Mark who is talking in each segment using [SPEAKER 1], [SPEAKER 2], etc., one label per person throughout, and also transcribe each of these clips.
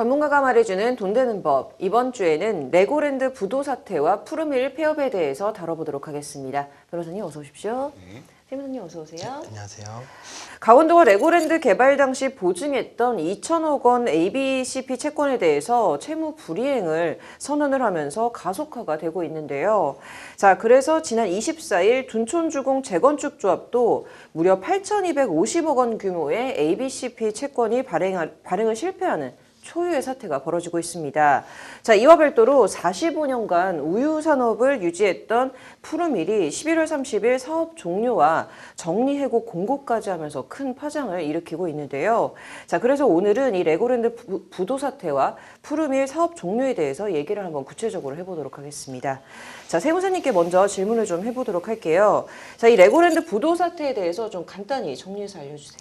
[SPEAKER 1] 전문가가 말해주는 돈 되는 법. 이번 주에는 레고랜드 부도 사태와 푸르밀 폐업에 대해서 다뤄보도록 하겠습니다. 변호사님 어서 오십시오.
[SPEAKER 2] 네.
[SPEAKER 1] 세무사님 어서 오세요.
[SPEAKER 2] 네, 안녕하세요.
[SPEAKER 1] 강원도가 레고랜드 개발 당시 보증했던 2천억 원 ABCP 채권에 대해서 채무 불이행을 선언을 하면서 가속화가 되고 있는데요. 자, 그래서 지난 24일 둔촌주공 재건축 조합도 무려 8,250억 원 규모의 ABCP 채권이 발행을 실패하는 초유의 사태가 벌어지고 있습니다. 자, 이와 별도로 45년간 우유 산업을 유지했던 푸르밀이 11월 30일 사업 종료와 정리해고 공고까지 하면서 큰 파장을 일으키고 있는데요. 자, 그래서 오늘은 이 레고랜드 부도 사태와 푸르밀 사업 종료에 대해서 얘기를 한번 구체적으로 해보도록 하겠습니다. 자, 세무사님께 먼저 질문을 좀 해보도록 할게요. 자, 이 레고랜드 부도 사태에 대해서 좀 간단히 정리해서 알려주세요.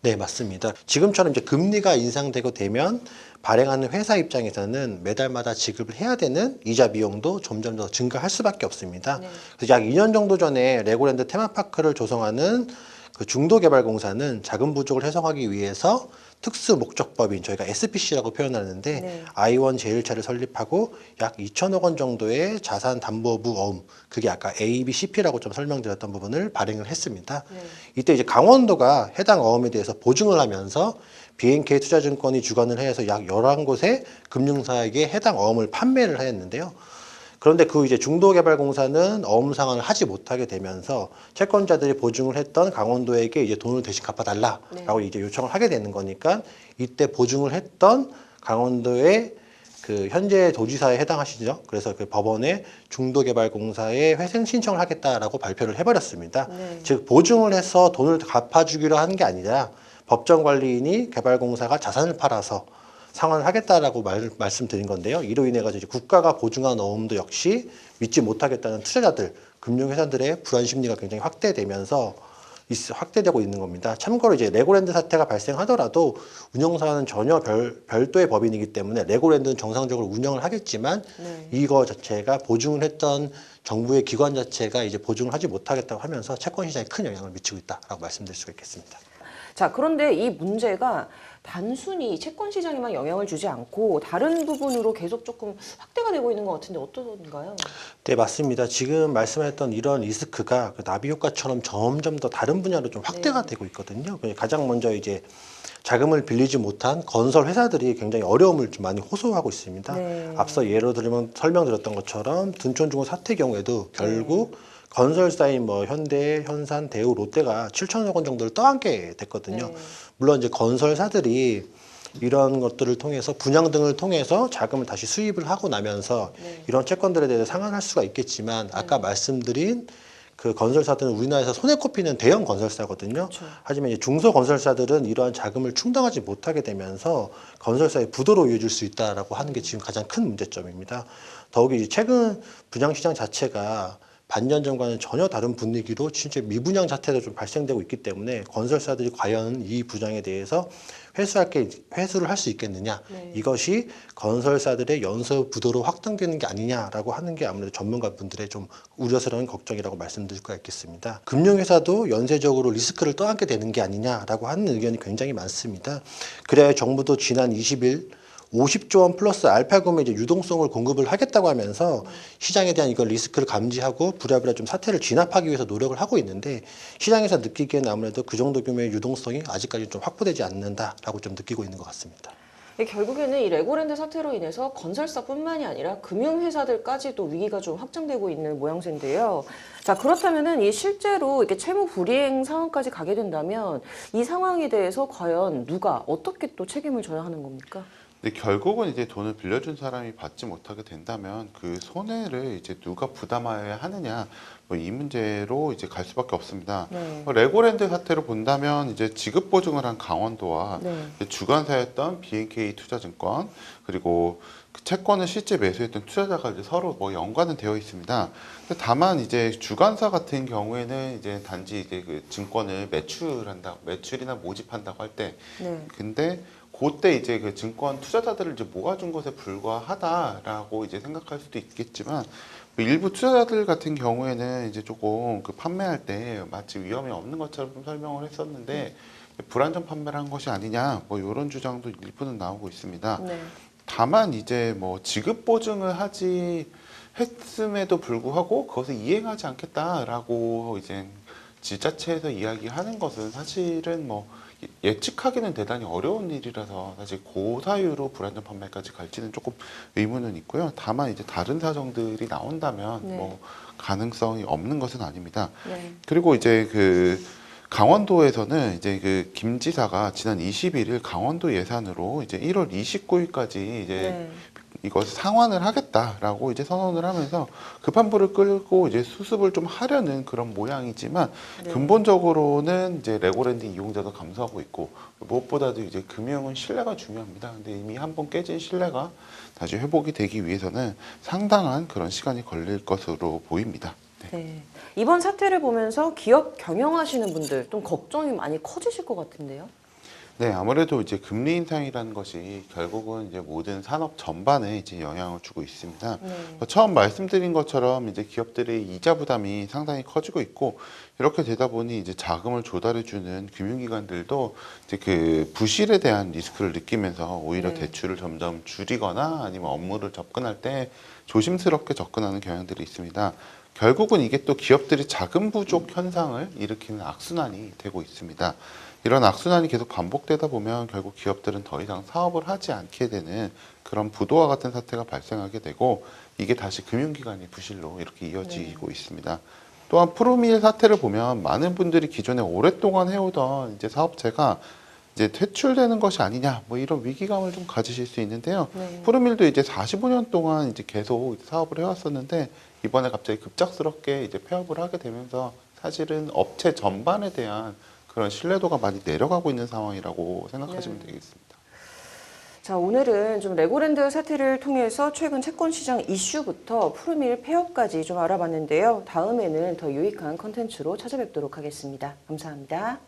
[SPEAKER 2] 네, 맞습니다. 지금처럼 이제 금리가 인상되고 되면 발행하는 회사 입장에서는 매달마다 지급을 해야 되는 이자 비용도 점점 더 증가할 수밖에 없습니다.
[SPEAKER 1] 네.
[SPEAKER 2] 그래서 약 2년 정도 전에 레고랜드 테마파크를 조성하는 그 중도개발공사는 자금 부족을 해소하기 위해서 특수 목적법인 저희가 SPC라고 표현하는데
[SPEAKER 1] 네.
[SPEAKER 2] I1 제1차를 설립하고 약 2천억 원 정도의 자산담보부 어음, 그게 아까 ABCP라고 좀 설명드렸던 부분을 발행을 했습니다.
[SPEAKER 1] 네.
[SPEAKER 2] 이때 이제 강원도가 해당 어음에 대해서 보증을 하면서 BNK 투자증권이 주관을 해서 약 11곳의 금융사에게 해당 어음을 판매를 했는데요. 그런데 그 이제 중도개발공사는 어음 상환을 하지 못하게 되면서 채권자들이 보증을 했던 강원도에게 이제 돈을 대신 갚아달라라고 이제 요청을 하게 되는 거니까 이때 보증을 했던 강원도의 그 현재 도지사에 해당하시죠. 그래서 그 법원에 중도개발공사에 회생 신청을 하겠다라고 발표를 해버렸습니다.
[SPEAKER 1] 네.
[SPEAKER 2] 즉 보증을 해서 돈을 갚아주기로 한 게 아니라 법정관리인이 개발공사가 자산을 팔아서 상환을 하겠다라고 말씀드린 건데요. 이로 인해 가지고 국가가 보증한 어음도 역시 믿지 못하겠다는 투자자들, 금융회사들의 불안 심리가 굉장히 확대되고 있는 겁니다. 참고로 이제 레고랜드 사태가 발생하더라도 운영사는 전혀 별도의 법인이기 때문에 레고랜드는 정상적으로 운영을 하겠지만 이거 자체가 보증을 했던 정부의 기관 자체가 이제 보증을 하지 못하겠다고 하면서 채권 시장에 큰 영향을 미치고 있다라고 말씀드릴 수가 있겠습니다.
[SPEAKER 1] 자, 그런데 이 문제가 단순히 채권 시장에만 영향을 주지 않고 다른 부분으로 계속 조금 확대가 되고 있는 것 같은데 어떤가요?
[SPEAKER 2] 네, 맞습니다. 지금 말씀하셨던 이런 리스크가 그 나비 효과처럼 점점 더 다른 분야로 좀 확대가 되고 있거든요. 가장 먼저 이제 자금을 빌리지 못한 건설 회사들이 굉장히 어려움을 좀 많이 호소하고 있습니다.
[SPEAKER 1] 네.
[SPEAKER 2] 앞서 예로 들면 설명드렸던 것처럼 둔촌중공 사태 경우에도 결국 건설사인 뭐 현대, 현산, 대우, 롯데가 7천억 원 정도를 떠안게 됐거든요. 물론 이제 건설사들이 이런 것들을 통해서 분양 등을 통해서 자금을 다시 수입을 하고 나면서 이런 채권들에 대해서 상환할 수가 있겠지만 아까 말씀드린 그 건설사들은 우리나라에서 손에 꼽히는 대형 건설사거든요.
[SPEAKER 1] 그렇죠.
[SPEAKER 2] 하지만 이제 중소 건설사들은 이러한 자금을 충당하지 못하게 되면서 건설사의 부도로 이어질 수 있다라고 하는 게 지금 가장 큰 문제점입니다. 더욱이 최근 분양시장 자체가 반년 전과는 전혀 다른 분위기로 진짜 미분양 자체도 좀 발생되고 있기 때문에 건설사들이 과연 이 분양에 대해서 회수를 할 수 있겠느냐, 이것이 건설사들의 연소 부도로 확장되는 게 아니냐라고 하는 게 아무래도 전문가분들의 좀 우려스러운 걱정이라고 말씀드릴 수가 있겠습니다. 금융회사도 연쇄적으로 리스크를 떠안게 되는 게 아니냐라고 하는 의견이 굉장히 많습니다. 그래야 정부도 지난 20일 50조 원 플러스 알파금의 이제 유동성을 공급을 하겠다고 하면서 시장에 대한 이걸 리스크를 감지하고 부랴부랴 좀 사태를 진압하기 위해서 노력을 하고 있는데 시장에서 느끼기에는 아무래도 그 정도 규모의 유동성이 아직까지 좀 확보되지 않는다라고 좀 느끼고 있는 것 같습니다.
[SPEAKER 1] 결국에는 이 레고랜드 사태로 인해서 건설사뿐만이 아니라 금융회사들까지도 위기가 좀 확장되고 있는 모양새인데요. 자, 그렇다면은 이 실제로 이렇게 채무 불이행 상황까지 가게 된다면 이 상황에 대해서 과연 누가 어떻게 또 책임을 져야 하는 겁니까?
[SPEAKER 3] 근데 결국은 이제 돈을 빌려준 사람이 받지 못하게 된다면 그 손해를 이제 누가 부담해야 하느냐, 뭐 이 문제로 이제 갈 수밖에 없습니다. 레고랜드 사태로 본다면 이제 지급 보증을 한 강원도와 주관사였던 BNK 투자증권 그리고 그 채권을 실제 매수했던 투자자가 이제 서로 뭐 연관은 되어 있습니다. 근데 다만 이제 주관사 같은 경우에는 이제 단지 이제 그 증권을 매출이나 모집한다고 할 때, 근데 그때 이제 그 증권 투자자들을 이제 모아준 것에 불과하다라고 이제 생각할 수도 있겠지만 일부 투자자들 같은 경우에는 이제 조금 그 판매할 때 마치 위험이 없는 것처럼 좀 설명을 했었는데 불안전 판매를 한 것이 아니냐 뭐 이런 주장도 일부는 나오고 있습니다.
[SPEAKER 1] 네.
[SPEAKER 3] 다만 이제 뭐 지급 보증을 하지 했음에도 불구하고 그것을 이행하지 않겠다라고 이제 지자체에서 이야기하는 것은 사실은 뭐 예측하기는 대단히 어려운 일이라서 사실 고사유로 불안전 판매까지 갈지는 조금 의문은 있고요. 다만 이제 다른 사정들이 나온다면
[SPEAKER 1] 네.
[SPEAKER 3] 뭐 가능성이 없는 것은 아닙니다.
[SPEAKER 1] 네.
[SPEAKER 3] 그리고 이제 그 강원도에서는 이제 그 김 지사가 지난 21일 강원도 예산으로 이제 1월 29일까지 이제
[SPEAKER 1] 네.
[SPEAKER 3] 이것을 상환을 하겠다라고 이제 선언을 하면서 급한 불을 끌고 이제 수습을 좀 하려는 그런 모양이지만
[SPEAKER 1] 네.
[SPEAKER 3] 근본적으로는 이제 레고랜드 이용자도 감소하고 있고 무엇보다도 이제 금융은 신뢰가 중요합니다. 근데 이미 한번 깨진 신뢰가 다시 회복이 되기 위해서는 상당한 그런 시간이 걸릴 것으로 보입니다. 네.
[SPEAKER 1] 네. 이번 사태를 보면서 기업 경영하시는 분들 좀 걱정이 많이 커지실 것 같은데요.
[SPEAKER 3] 네, 아무래도 이제 금리 인상이라는 것이 결국은 이제 모든 산업 전반에 이제 영향을 주고 있습니다.
[SPEAKER 1] 네.
[SPEAKER 3] 처음 말씀드린 것처럼 이제 기업들의 이자 부담이 상당히 커지고 있고 이렇게 되다 보니 이제 자금을 조달해주는 금융기관들도 이제 그 부실에 대한 리스크를 느끼면서 오히려
[SPEAKER 1] 네.
[SPEAKER 3] 대출을 점점 줄이거나 아니면 업무를 접근할 때 조심스럽게 접근하는 경향들이 있습니다. 결국은 이게 또 기업들이 자금 부족 현상을 일으키는 악순환이 되고 있습니다. 이런 악순환이 계속 반복되다 보면 결국 기업들은 더 이상 사업을 하지 않게 되는 그런 부도와 같은 사태가 발생하게 되고 이게 다시 금융기관의 부실로 이렇게 이어지고 있습니다. 또한 프로밀 사태를 보면 많은 분들이 기존에 오랫동안 해오던 이제 사업체가 이제 퇴출되는 것이 아니냐 뭐 이런 위기감을 좀 가지실 수 있는데요.
[SPEAKER 1] 네.
[SPEAKER 3] 프로밀도 이제 45년 동안 이제 계속 사업을 해왔었는데 이번에 갑자기 급작스럽게 이제 폐업을 하게 되면서 사실은 업체 전반에 대한 그런 신뢰도가 많이 내려가고 있는 상황이라고 생각하시면
[SPEAKER 1] 네.
[SPEAKER 3] 되겠습니다.
[SPEAKER 1] 자, 오늘은 좀 레고랜드 사태를 통해서 최근 채권 시장 이슈부터 프로밀 폐업까지 좀 알아봤는데요. 다음에는 더 유익한 컨텐츠로 찾아뵙도록 하겠습니다. 감사합니다.